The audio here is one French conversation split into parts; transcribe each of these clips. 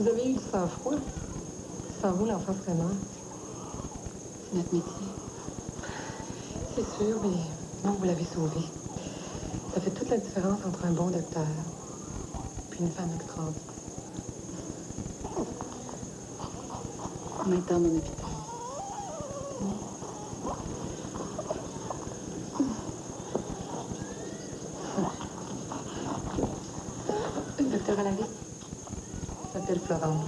Vous avez eu du sang-froid. Sans vous, l'enfant serait mort. C'est notre métier. C'est sûr, mais non, vous l'avez sauvé. Ça fait toute la différence entre un bon docteur puis une femme extraordinaire. Maintenant, mon hôpital. Le docteur à la vie s'appelle Florence.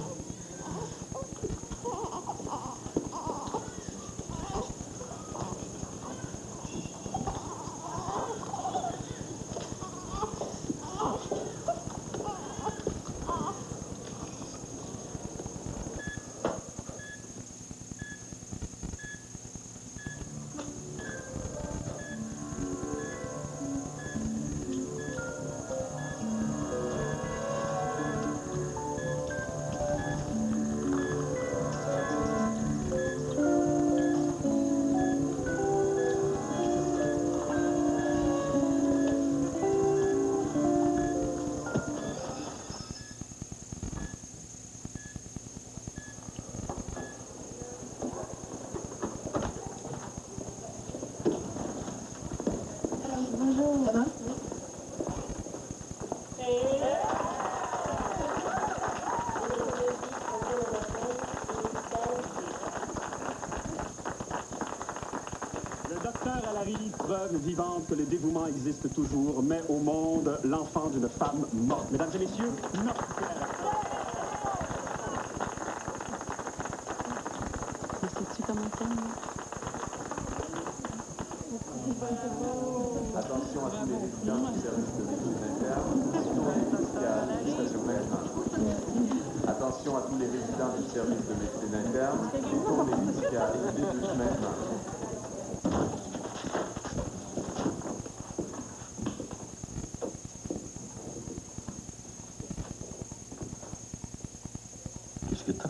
Bonjour. Ça va? Le docteur à la vie, preuve vivante que le dévouement existe toujours, met au monde l'enfant d'une femme morte. Mesdames et messieurs, notre Mais sais-tu comment ça? Attention à tous les résidents du service de médecine interne qui tournent les médicales stationnaires. Attention à tous les résidents du service de médecine interne qui tournent les médicales dès 2 semaines. Qu'est-ce que t'as?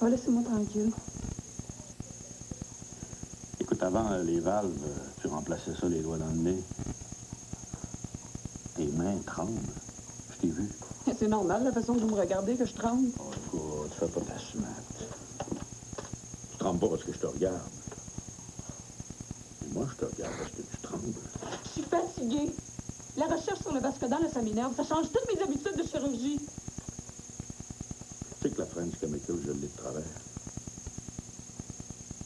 Oh, laissez-moi tranquille. Écoute, avant les valves, tu remplaçais ça les doigts dans le nez. Tes mains tremblent. Je t'ai vu. C'est normal, la façon que vous me regardez, que je tremble. Oh, écoute, fais pas ta smart. Tu trembles pas parce que je te regarde. Mais moi, je te regarde parce que tu trembles. Je suis fatiguée. La recherche sur le vascodale, ça m'énerve. Ça change toutes mes habitudes de chirurgie. Tu sais que la French Chemical, je l'ai de travers.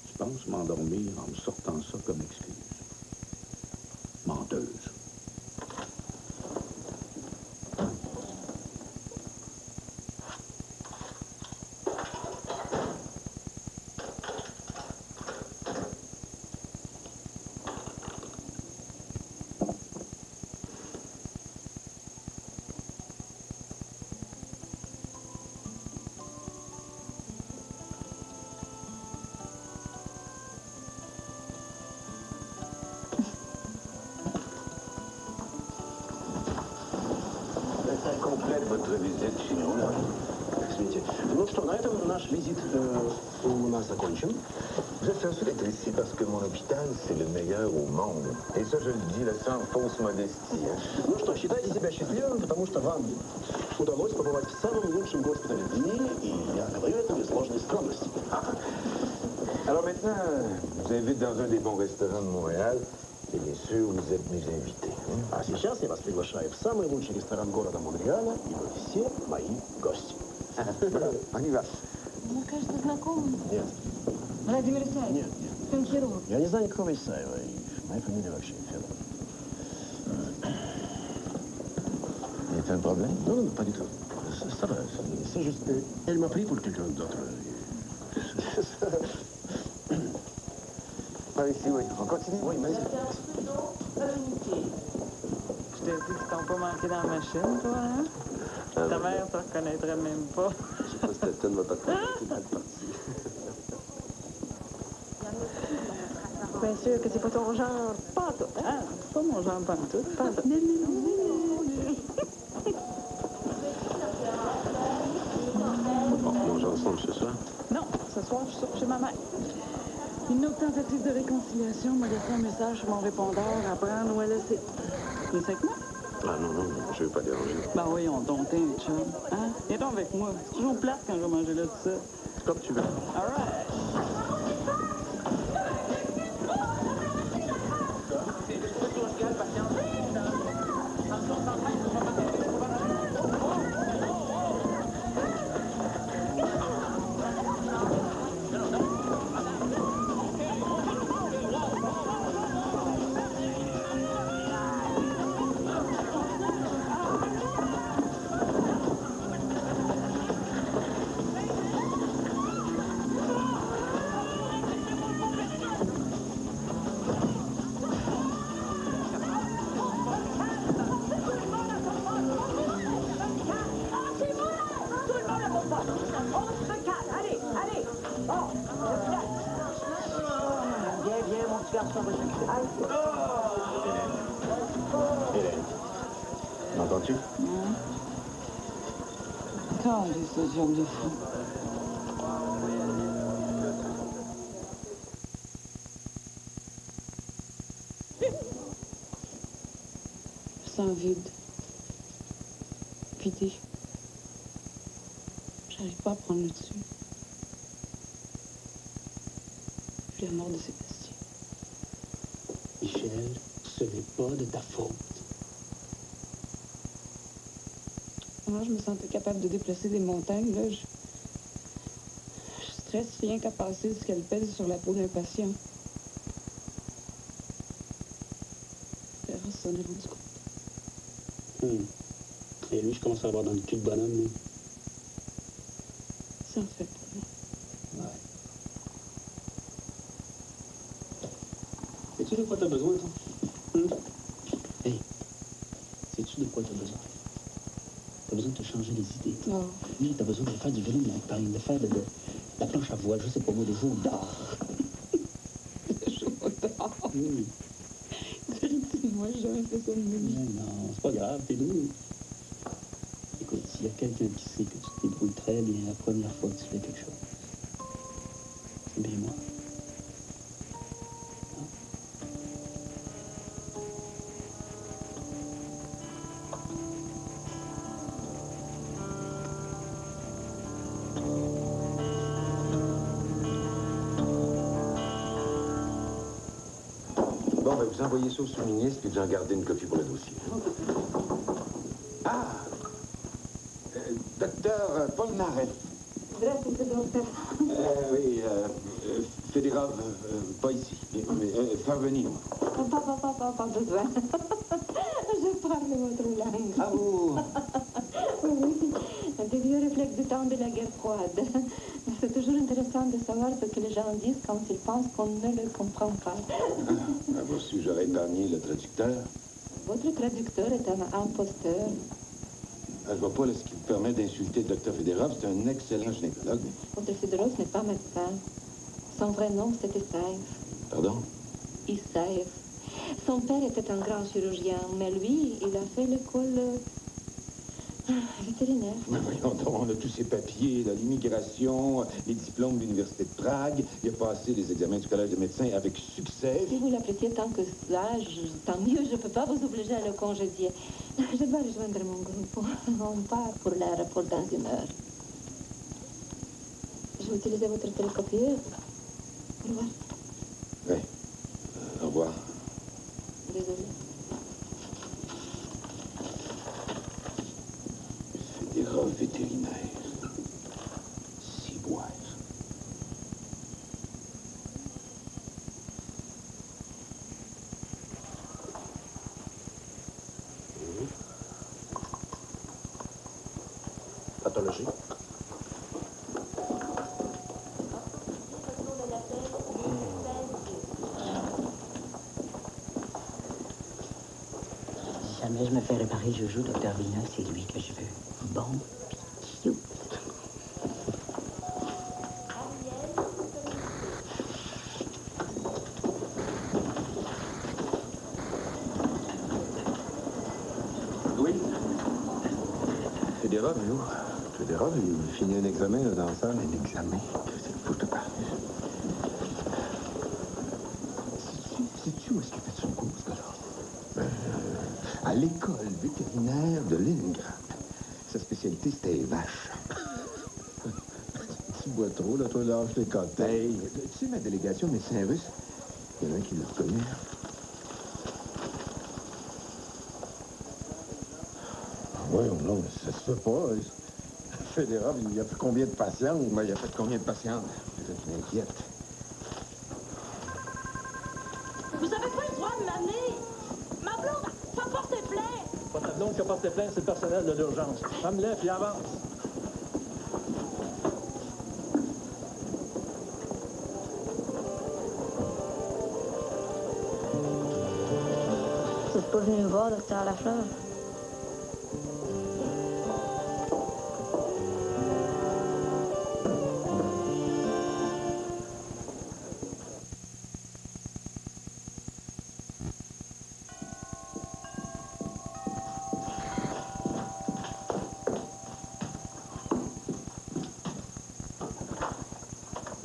Tu penses m'endormir en me sortant ça comme excuse. Menteuse. Это комплект votre visite chez nous, là. Извините. Ну что, на этом наш визит у нас окончен. Je suis seul d'être ici parce que mon hôpital, c'est le meilleur au monde. Et ça, je le dis là, sans fausse modestie. Hein. Ну что, считайте себя счастливым, потому что вам удалось побывать в самом лучшем госпитале в мире, и я говорю это без ложной скромности. Alors maintenant, je vous invite dans un des bons restaurants de Montréal. Et bien sûr, vous êtes mes invités. Hein? А сейчас я вас приглашаю в самый лучший ресторан города Монреаля, и вы все мои гости. On y va. Мы, кажется, знакомы. Нет, Владимир Исаевич. нет, нет. Он хирург. Я не знаю никакого Исаева, и моя фамилия вообще Федоров. Il y a un problème? Non, non, pas du tout. Ça va, c'est juste... Elle m'a pris pour quelqu'un d'autre. Par ici, oui. On continue? Oui, mais... Je t'ai dit que t'as pas manqué dans la machine, toi, hein? Ta mère te reconnaîtrait même pas. Je sais pas si c'était une de votre mal partie. Bien sûr que c'est pas ton genre. Pas tout, hein? Ah, c'est pas mon genre pantoute. Pas tout. Bon, manger ensemble ce soir. Non, ce soir, je suis chez ma mère. Une autre tentative de réconciliation m'a laissé un message sur mon répondeur à prendre ou à laisser. T'es avec moi? Ah non, non, je veux pas déranger. Ben voyons donc, t'es un chum. Hein? Viens donc avec moi. C'est toujours plate quand je vais manger là tout ça. Comme tu veux. All right. Hélène, m'entends-tu? Quand ce job de fou. Je sens vide. Vidé. J'arrive pas à prendre le dessus. Je suis la mort de Sébastien. Michel, ce n'est pas de ta faute. Moi, je me sentais capable de déplacer des montagnes, là. Je stresse rien qu'à passer ce qu'elle pèse sur la peau d'un patient. Vera s'en est rendu compte. Et lui, je commence à avoir dans le cul de bonhomme. Là. Ça en fait pour moi. Ouais. Sais-tu de quoi t'as besoin, toi? Hey, sais-tu de quoi t'as besoin? T'as besoin de te changer les idées. Non. Oui, t'as besoin de faire du vélo de montagne, de faire de la planche à voile, je sais pas moi, de jouer au dard. Je joue au dard. Oui. Moi, j'ai jamais fait ça de ma vie. Non, c'est pas grave, t'es doux. Écoute, s'il y a quelqu'un qui sait que tu te débrouilles très bien la première fois que tu fais quelque chose, c'est bien moi. Bon, ben, vous envoyez ça au sous-ministre, puis vous en gardez une copie pour le dossier. Ah! Docteur Polnareff. Здравствуйте, доктор. Oui, Fédérov, pas ici, mais Farveni. Pas besoin. Je parle votre langue. Ah, vous? Oui, des vieux réflexes du temps de la guerre froide. C'est toujours intéressant de savoir ce que les gens disent quand ils pensent qu'on ne les comprend pas. Avoir su, j'aurais épargné le traducteur. Votre traducteur est un imposteur. Je vois pas là, ce qui vous permet d'insulter le docteur Fédérov. C'est un excellent gynécologue. Votre Fédorov n'est pas médecin. Son vrai nom, c'était Isaïf. Pardon? Isaïf. Son père était un grand chirurgien, mais lui, il a fait l'école vétérinaire. Mais voyons donc, on a tous ses papiers, là, l'immigration, les diplômes de l'Université de Prague. Il a passé les examens du collège de médecins avec succès. Si vous l'appréciez tant que cela, tant mieux, je ne peux pas vous obliger à le congédier. Je dois rejoindre mon groupe. On part pour l'aéroport dans une heure. Je vais utiliser votre télécopieur. Au revoir. Oui. Au revoir. Désolée. Fédérov vétérinaire. Ciboire. Pathologie. Si jamais je me fais réparer Jojo, Dr. Vina, c'est lui que je veux. Bon, puis cute. Oui. Fédérov, où? Fédérov, il finit un examen là, dans la salle. Un examen? C'est le fou de parler. Sais-tu où est-ce qu'il fait son cours, ce gars-là? à l'école vétérinaire de Leningrad. Sa spécialité, c'était les vaches. Tu bois trop, là, toi, lâche les cocktails. Hey, tu sais, ma délégation de médecins russes, il y en a un qui l'a reconnu. Oui, non, ça se fait pas. Fédéral, il y a fait combien de patients? Ben, il y a fait combien de patients? Je m'inquiète. Vous avez pas le droit de m'amener. Ma blonde a pas porté plainte. Pas ta blonde qui a porté plainte, c'est le personnel de l'urgence. Femme-les, puis avance. Vous n'êtes pas venu me voir, docteur Lafleur?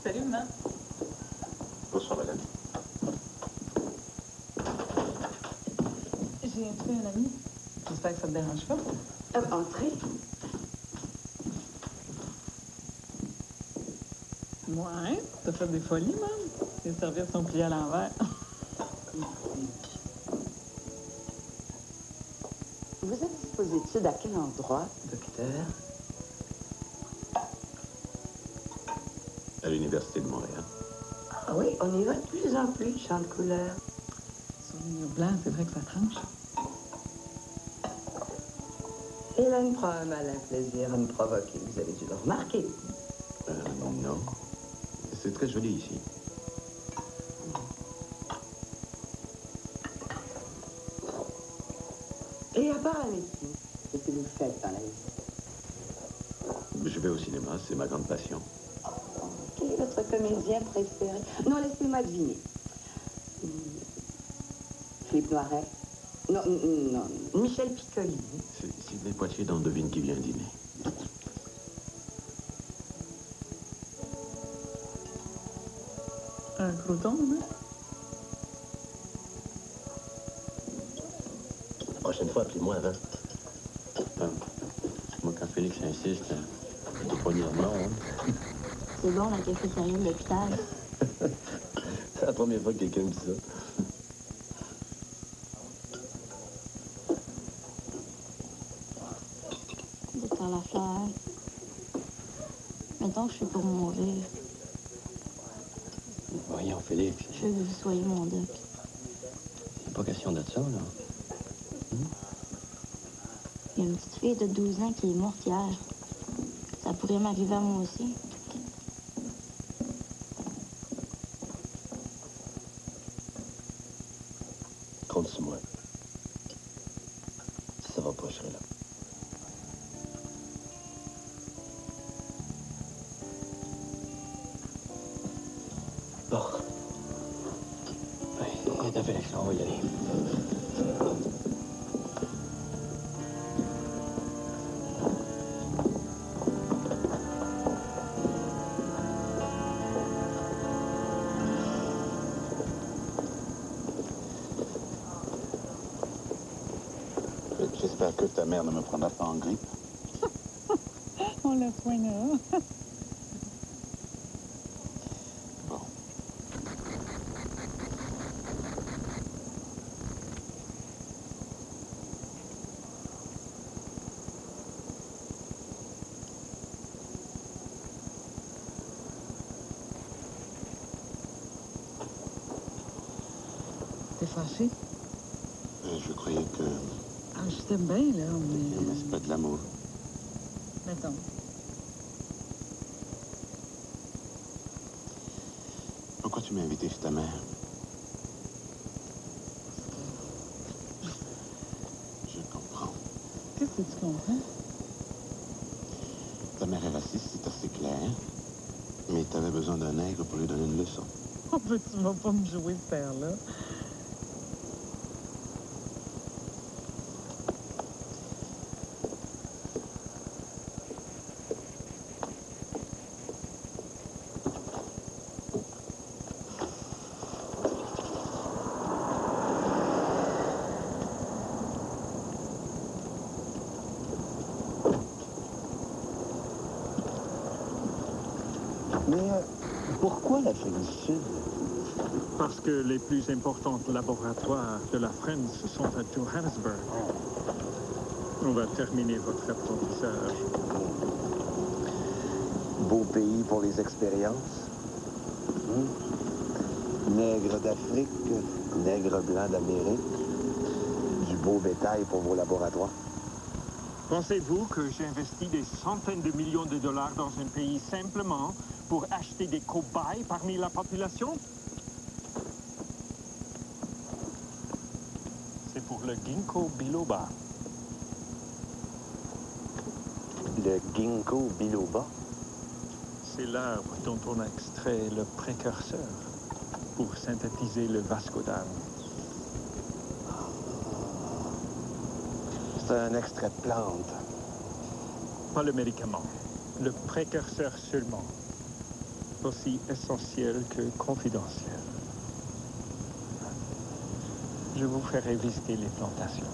Salut, maman. Bonsoir, madame. J'ai trouvé un ami. J'espère que ça te dérange pas. Entrez. Ouais, t'as fait des folies, même. Les serviettes sont pliées à l'envers. Vous avez vos études à quel endroit, docteur? À l'Université de Montréal. Ah oui, on y va de plus en plus, champ de couleur. Sur les murs blancs, c'est vrai que ça tranche. Hélène prend un malin plaisir à me provoquer. Vous avez dû le remarquer. Non. C'est très joli ici. Et à part la médecine, qu'est-ce que vous faites dans la vie? Je vais au cinéma, c'est ma grande passion. Quel est votre comédien préféré? Non, laissez-moi deviner. Philippe Noiret? Non, non. Michel Piccoli. C'est Sidney Poitier dans Devine qui vient dîner. Un crouton, non? La prochaine fois, appelez-moi avant. Moi, quand Félix insiste, c'est poignée de mort. Hein? C'est bon, la cafétéria de l'hôpital. C'est la première fois que quelqu'un me dit ça. Docteur Lafleur, mettons que je suis pour mourir. Voyons, Félix, Je veux que vous soyez mon doc. il n'est pas question de ça, là. Il y a une petite fille de 12 ans qui est morte hier. Ça pourrait m'arriver à moi aussi. Compte sur moi. Si ça va pas, je serai là. Bon. Oui, t'as Félix, on va y aller. J'espère que ta mère ne me prendra pas en grippe. On la soignera. Bon. T'es fâché? Je croyais que... Ah, je t'aime bien, là, mais... Mais c'est pas de l'amour. Mettons. Pourquoi tu m'as invité chez ta mère? Je comprends. Qu'est-ce que tu comprends? Ta mère est raciste, c'est assez clair. Mais t'avais besoin d'un nègre pour lui donner une leçon. Oh, ben, tu vas pas me jouer ce père-là. Mais pourquoi l'Afrique du Sud? Parce que les plus importants laboratoires de la France sont à Johannesburg. On va terminer votre apprentissage. Beau pays pour les expériences. Nègre d'Afrique, nègre blanc d'Amérique. Du beau bétail pour vos laboratoires. Pensez-vous que j'investis des centaines de millions de dollars dans un pays simplement pour acheter des cobayes parmi la population? C'est pour le ginkgo biloba. Le ginkgo biloba? C'est l'arbre dont on a extrait le précurseur pour synthétiser le vascodame. C'est un extrait de plante. Pas le médicament, le précurseur seulement. Aussi essentiel que confidentiel. Je vous ferai visiter les plantations.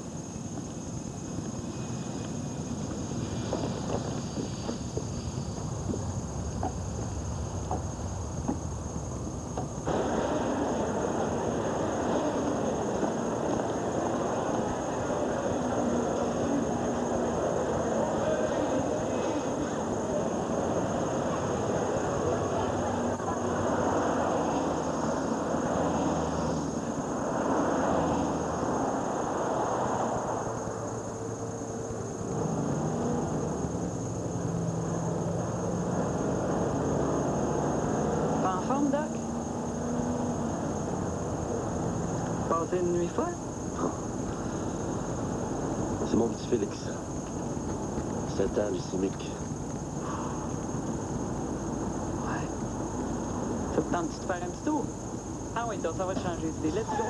Passé une nuit folle? C'est mon petit Félix. 7 ans glycémique. Ouais. Ça te tente-tu de faire un petit tour? Ah oui, donc ça va te changer d'idée. Let's go!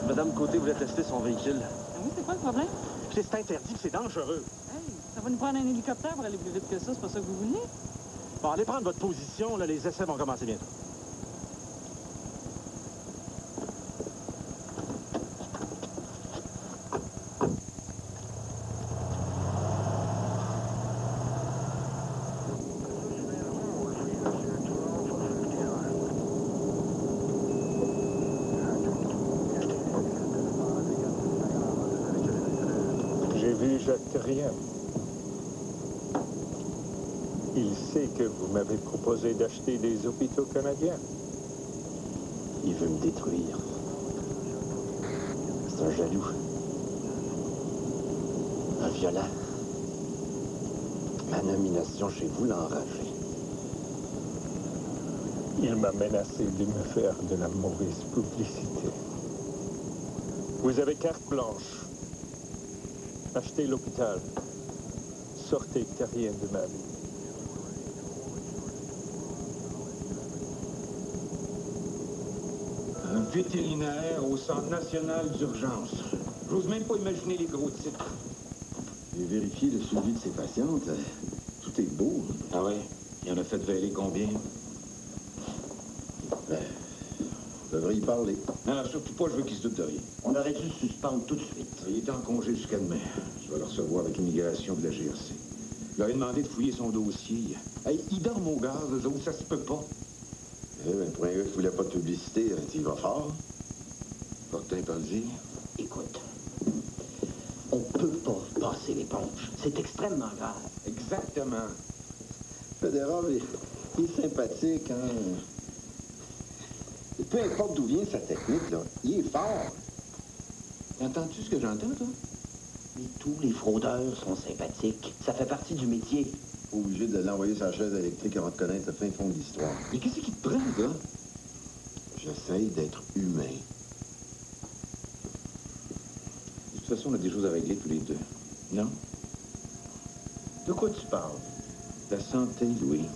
Madame Côté voulait tester son véhicule. Ah oui, c'est quoi le problème? C'est interdit, c'est dangereux. Hey, ça va nous prendre un hélicoptère pour aller plus vite que ça, c'est pas ça que vous voulez? Bon, allez prendre votre position, là, les essais vont commencer bientôt. Rien. Il sait que vous m'avez proposé d'acheter des hôpitaux canadiens. Il veut me détruire. C'est un jaloux. Un violent. Ma nomination chez vous l'a enragé. Il m'a menacé de me faire de la mauvaise publicité. Vous avez carte blanche. Achetez l'hôpital. Sortez terrien de ma vie. Un vétérinaire au Centre national d'urgence. J'ose même pas imaginer les gros titres. J'ai vérifié le suivi de ses patientes. Tout est beau. Ah ouais? Il en a fait valer combien? Ben, on devrait y parler. Non, surtout pas, je veux qu'il se doute de rien. On aurait dû suspendre tout de suite. Il est en congé jusqu'à demain. Je vais le recevoir avec l'immigration de la GRC. Je leur ai demandé de fouiller son dossier. Hey, ils dorment au gaz, eux autres, ça se peut pas. Eh ben, pour un gars qui voulait pas de publicité, il va fort. Fortin Pandy. Écoute, on peut pas passer l'éponge. C'est extrêmement grave. Exactement. Fédéral, il est sympathique, hein? Et peu importe d'où vient sa technique, là, il est fort. Entends-tu ce que j'entends, toi? Mais tous les fraudeurs sont sympathiques. Ça fait partie du métier. Pas obligé de l'envoyer sa chaise électrique avant de connaître le fin fond de l'histoire. Mais qu'est-ce qui te prend, gars? J'essaye d'être humain. De toute façon, on a des choses à régler tous les deux. Non? De quoi tu parles? Ta santé, Louis.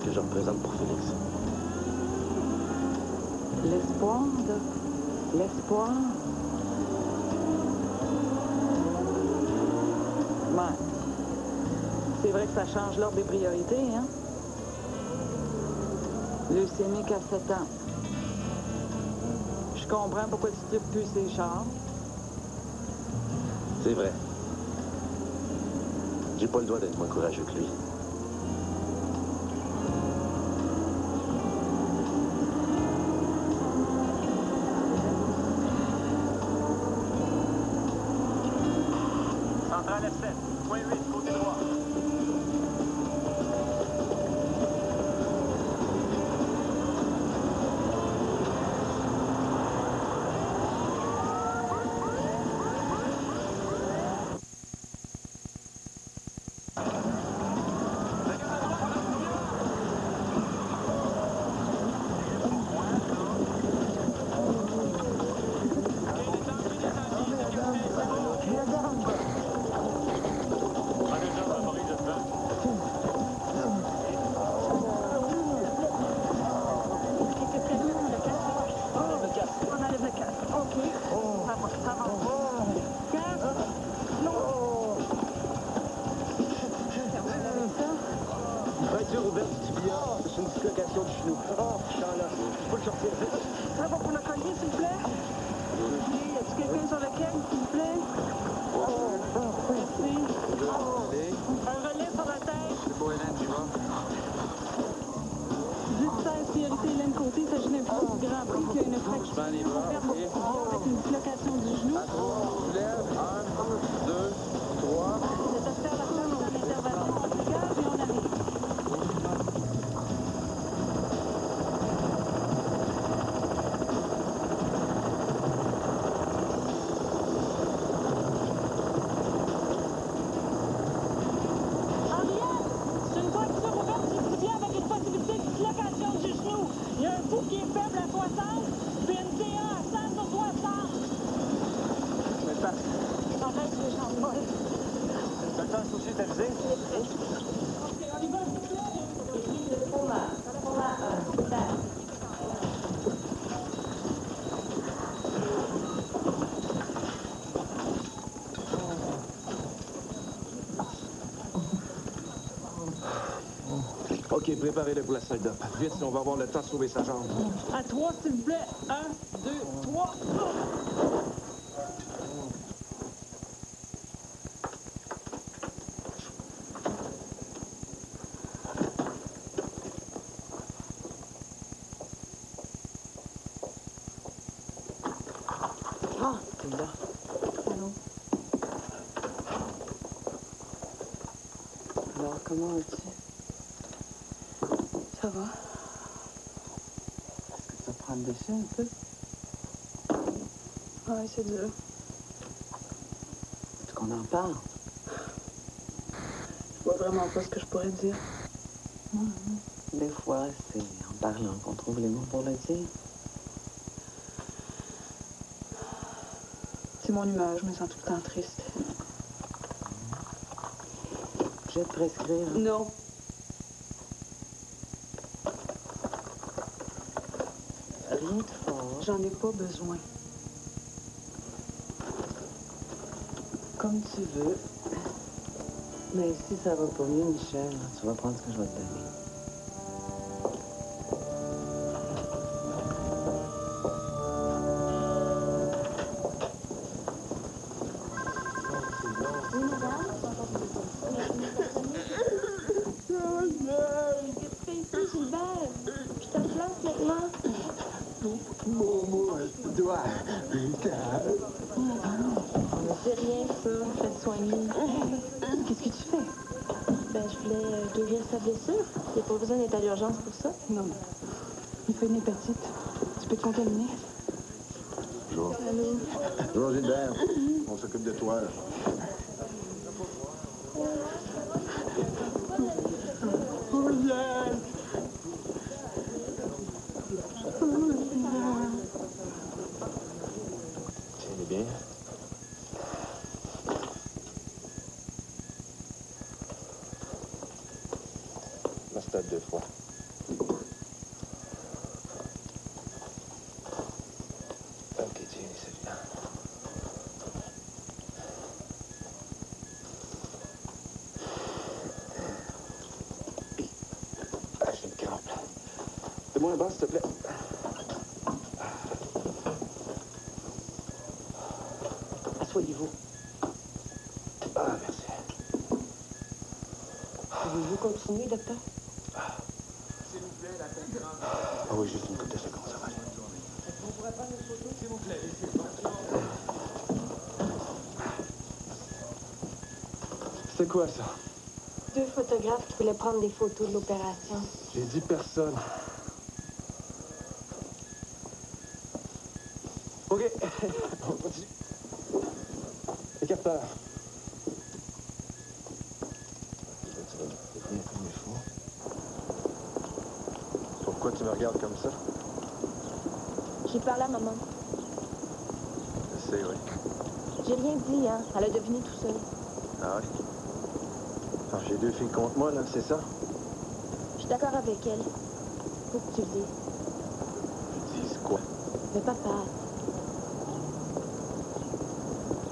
Je représente pour Félix. L'espoir, Doc. L'espoir. Ouais. C'est vrai que ça change l'ordre des priorités, hein? Leucémique à 7 ans. Je comprends pourquoi tu tripes plus ces chars. C'est vrai. J'ai pas le droit d'être moins courageux que lui. Centrale F7, point 8, côté droit. Fracture ouverte du tibia, c'est une dislocation du genou. Oh, là, je peux le sortir. Ça va pour le collier, s'il vous plaît? Oui, y a-t-il quelqu'un sur lequel, s'il vous plaît? Merci. Un relais sur la tête. C'est beau, Hélène, tu vas? 10-16, priorité Hélène Côté, il s'agit d'un pilote du Grand Prix qui a une fracture avec une dislocation du genou. Lève, 1, 2, 3. Le docteur Lafleur est en intervention obligatoire et on arrive. C'est une fracture ouverte du tibia avec une possibilité de dislocation du genou. Il y a un pouls qui est faible à 60, puis une T1 à 100 sur 60. Mais ça, Arrête les jambes molles. t'as le temps de sociétaliser? OK, on y va. OK, préparez-le pour la salle d'op. Vite, on va avoir le temps de sauver sa jambe. À 3, s'il vous plaît. 1, 2, 3. Ah, t'es là. Allô? Alors, comment vas-tu? Ça va? Est-ce que tu vas prendre dessus un peu? Ouais, c'est dur. Est-ce qu'on en parle? Je vois vraiment pas ce que je pourrais dire. Des fois, c'est en parlant qu'on trouve les mots pour le dire. C'est mon humeur, je me sens tout le temps triste. Je vais te prescrire. Non. Rien de fort. J'en ai pas besoin. Comme tu veux. Mais si ça va pas mieux, Michel, tu vas prendre ce que je vais te donner. C'est rien, ça. Faites soigner. Qu'est-ce que tu fais? Ben, je voulais guérir sa blessure. Il n'y a pas besoin d'être à l'urgence pour ça. Non. Il fait une hépatite. Tu peux te contaminer. Bonjour. Allô? Bonjour, Gilbert. On s'occupe de toi. Tiens bien. Ma stade 2 fois. Ok, tiens, celui-là. Ah, j'ai une crampe. Fais-moi un bas, s'il te plaît. Asseyez-vous. Ah, merci. Pouvez-vous continuer, docteur? Ah oui, juste une couple de secondes, ça va aller. Vous pourrez prendre une photo, s'il vous plaît. C'est quoi, ça? 2 photographes qui voulaient prendre des photos de l'opération. J'ai dit personne. OK. On continue. Écarteur. Pourquoi tu me regardes comme ça? J'ai parlé à maman. Je sais, oui. J'ai rien dit, hein. Elle a deviné tout seul. Ah oui? Alors, j'ai 2 filles contre moi, là, c'est ça? Je suis d'accord avec elle. Faut que tu le dises. Ils disent quoi? Mais papa,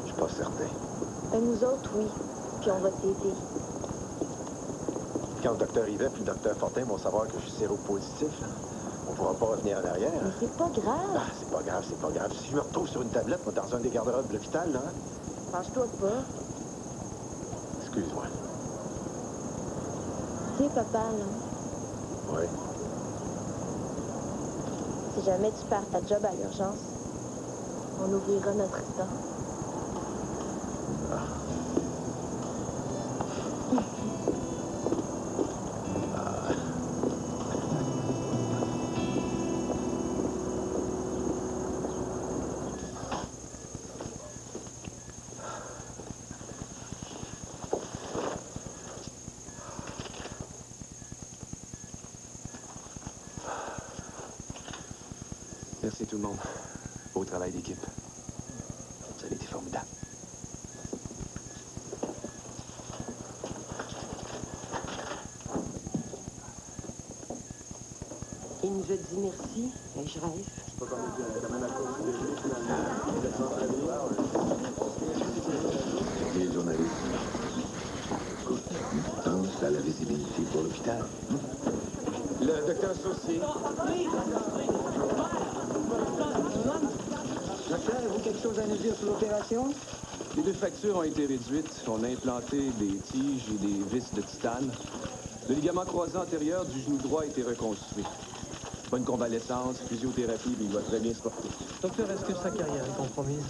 Je suis pas certain. ben nous autres, oui. Puis on va t'aider. Quand le docteur Yvette et le docteur Fortin vont savoir que je suis séropositif, là, on pourra pas revenir en arrière. Mais c'est pas grave. Ah, c'est pas grave, c'est pas grave. Si je me retrouve sur une tablette, moi, dans un des garde-robes de l'hôpital, là... Penche-toi pas. Excuse-moi. Tu sais, papa, là, Oui. si jamais tu perds ta job à l'urgence, on ouvrira notre restaurant. Merci tout le monde. Beau travail d'équipe. Ça a été formidable. Il nous a dit merci. Et je rêve. Les journalistes. Écoute, pense à la visibilité pour l'hôpital. Le docteur Saucier. Docteur, avez-vous quelque chose à nous dire sur l'opération? Les 2 fractures ont été réduites. On a implanté des tiges et des vis de titane. Le ligament croisé antérieur du genou droit a été reconstruit. Bonne convalescence, physiothérapie, puis il va très bien se porter. Docteur, est-ce que sa carrière est compromise?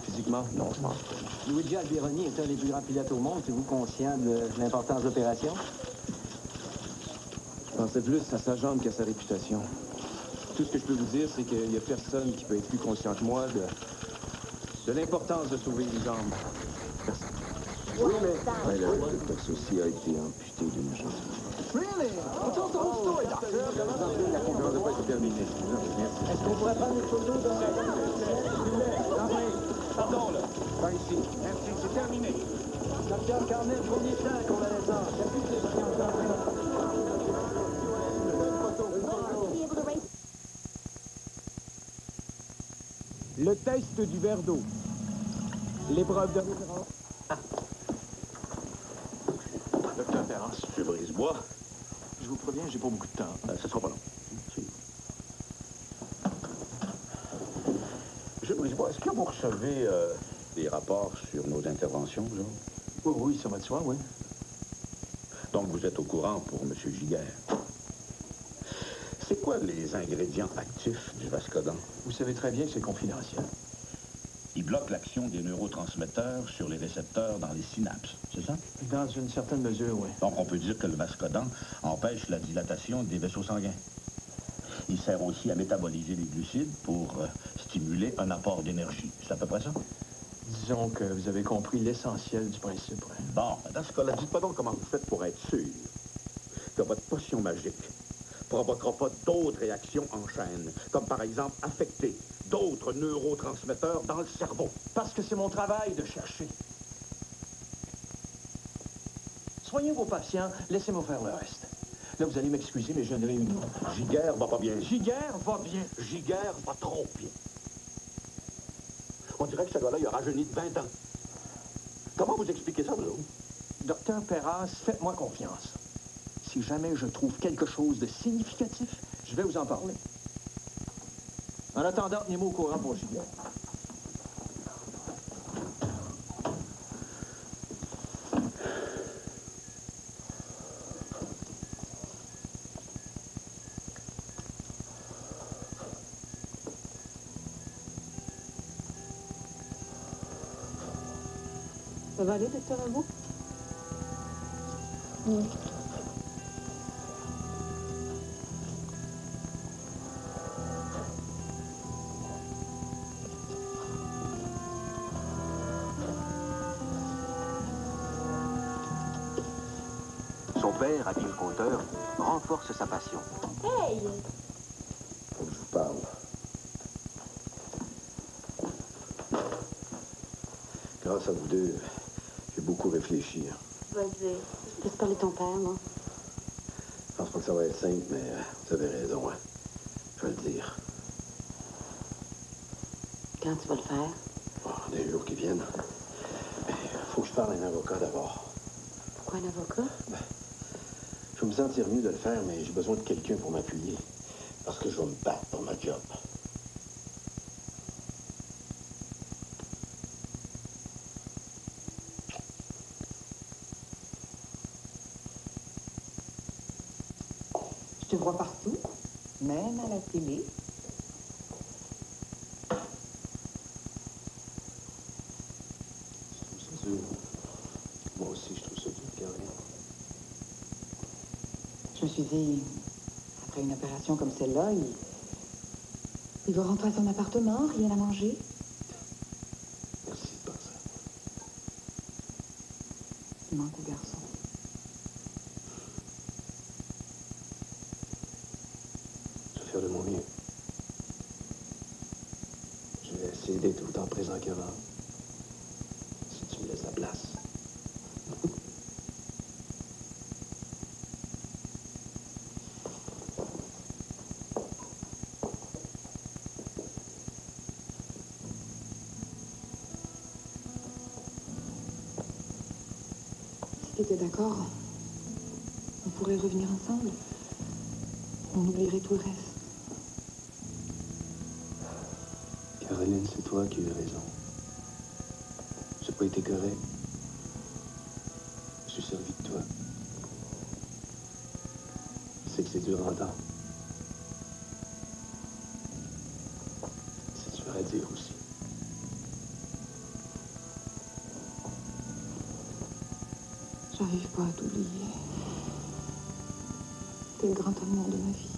Physiquement, non, je pense pas. Luigi Alberoni est un des plus grands pilotes au monde. Êtes-vous conscient de l'importance de l'opération? Je pensais plus à sa jambe qu'à sa réputation. Tout ce que je peux vous dire, c'est qu'il n'y a personne qui peut être plus conscient que moi de l'importance de sauver une jambe. Personne. Oui, mais... Ouais, le docteur Saucier a été amputé d'une jambe. Really? What's all the story, doctor? La conférence n'a pas été terminée. Merci. Est-ce qu'on pourrait prendre une photo dans la... Pardon, là. Par ici. Merci, c'est terminé. Docteur Carmel, combien de temps qu'on la laisse en? Il n'y a plus de questions. Le test du verre d'eau. L'épreuve de référence. Dubois. Je vous préviens, j'ai pas beaucoup de temps. Ça sera pas long. Monsieur Brisebois, est-ce que vous recevez des rapports sur nos interventions, vous? Oui, oui, ça va de soi, oui. Donc, vous êtes au courant pour M. Giguère. C'est quoi les ingrédients actifs du Vascodan? Vous savez très bien que c'est confidentiel. Il bloque l'action des neurotransmetteurs sur les récepteurs dans les synapses, c'est ça? Dans une certaine mesure, oui. Donc, on peut dire que le Vascodan empêche la dilatation des vaisseaux sanguins. Il sert aussi à métaboliser les glucides pour stimuler un apport d'énergie. C'est à peu près ça? Disons que vous avez compris l'essentiel du principe, oui. Bon, dans ce cas-là, dites-moi donc comment vous faites pour être sûr que votre potion magique provoquera pas d'autres réactions en chaîne, comme par exemple affecter d'autres neurotransmetteurs dans le cerveau. Parce que c'est mon travail de chercher. Soignez vos patients, laissez-moi faire le reste. Là, vous allez m'excuser, mais j'ai une réunion. Giguère va pas bien. Giguère va bien. Giguère va trop bien. On dirait que ce gars-là, il a rajeuni de 20 ans. Comment vous expliquez ça, vous? Docteur Perras, faites-moi confiance. Si jamais je trouve quelque chose de significatif, je vais vous en parler. En attendant, tenez-moi au courant pour Giguère. Ça va aller, docteur Abou? Oui. Son père, habile conteur, renforce sa passion. Hey! Faut que je vous parle. Grâce à vous deux, j'ai beaucoup réfléchi. Vas-y. Laisse parler ton père, moi. Je pense pas que ça va être simple, mais vous avez raison. Hein. Je vais le dire. Quand tu vas le faire? Oh, des jours qui viennent. Mais faut que je parle à un avocat d'abord. Pourquoi un avocat? Je vais me sentir mieux de le faire, mais j'ai besoin de quelqu'un pour m'appuyer. Parce que je vais me battre pour ma job. Je te vois partout, même à la télé. Je trouve ça dur. Moi aussi, je trouve ça dur, Caroline. Je me suis dit, après une opération comme celle-là, il va rentrer à son appartement, rien à manger. Merci de penser à moi. Il manque au garçon. Je vais faire de mon mieux. Je vais essayer d'être autant présent qu'avant. Si tu me laisses la place. Si t'étais d'accord, on pourrait revenir ensemble. On oublierait tout le reste. Caroline, c'est toi qui as eu raison. J'ai pas été correct. Je suis servi de toi. Je sais que c'est dur à entendre. C'est dur à dire aussi. J'arrive pas à t'oublier. T'es le grand amour de ma vie.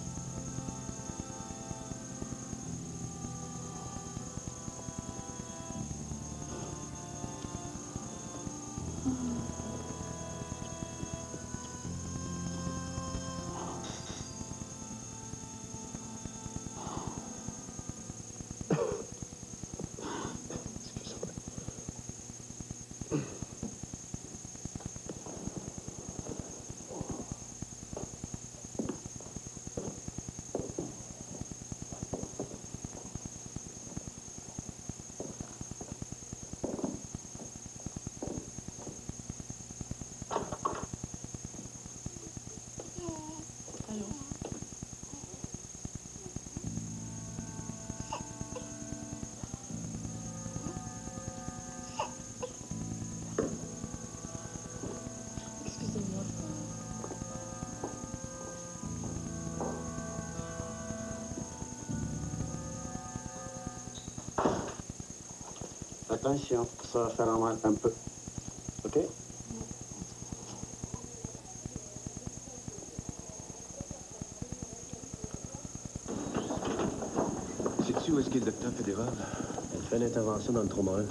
Attention, ça va faire mal un peu. OK? Sais-tu où est-ce qu'est le docteur fédéral? Elle fait l'intervention dans le trauma 1.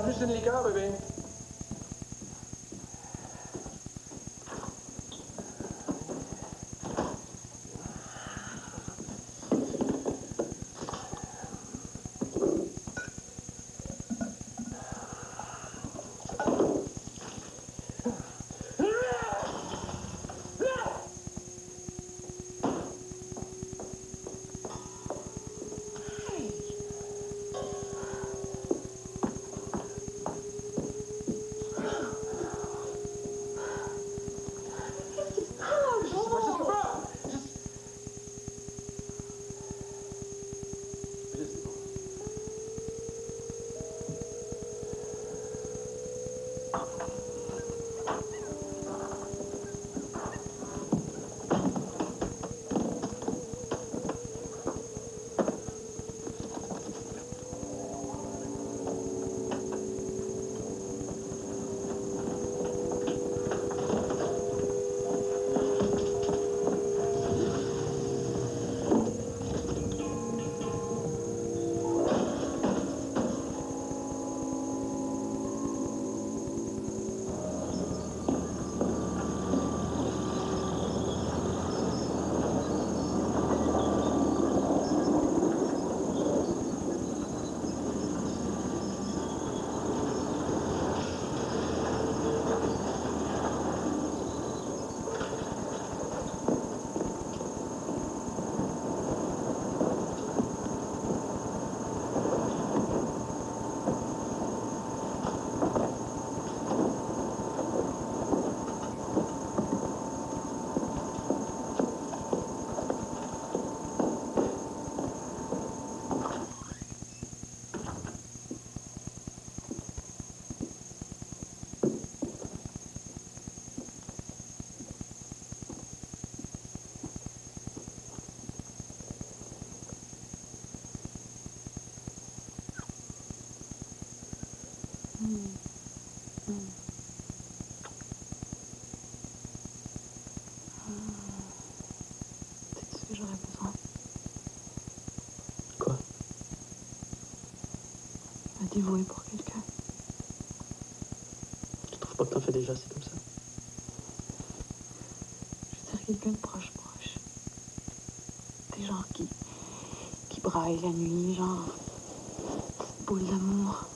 Juste une liqueur, bébé. C'est ce que j'aurais besoin. Quoi? Me dévouer pour quelqu'un. Tu trouves pas que t'en fais déjà assez comme ça? Je veux dire quelqu'un de proche. Des gens qui braillent la nuit, genre petite boule d'amour.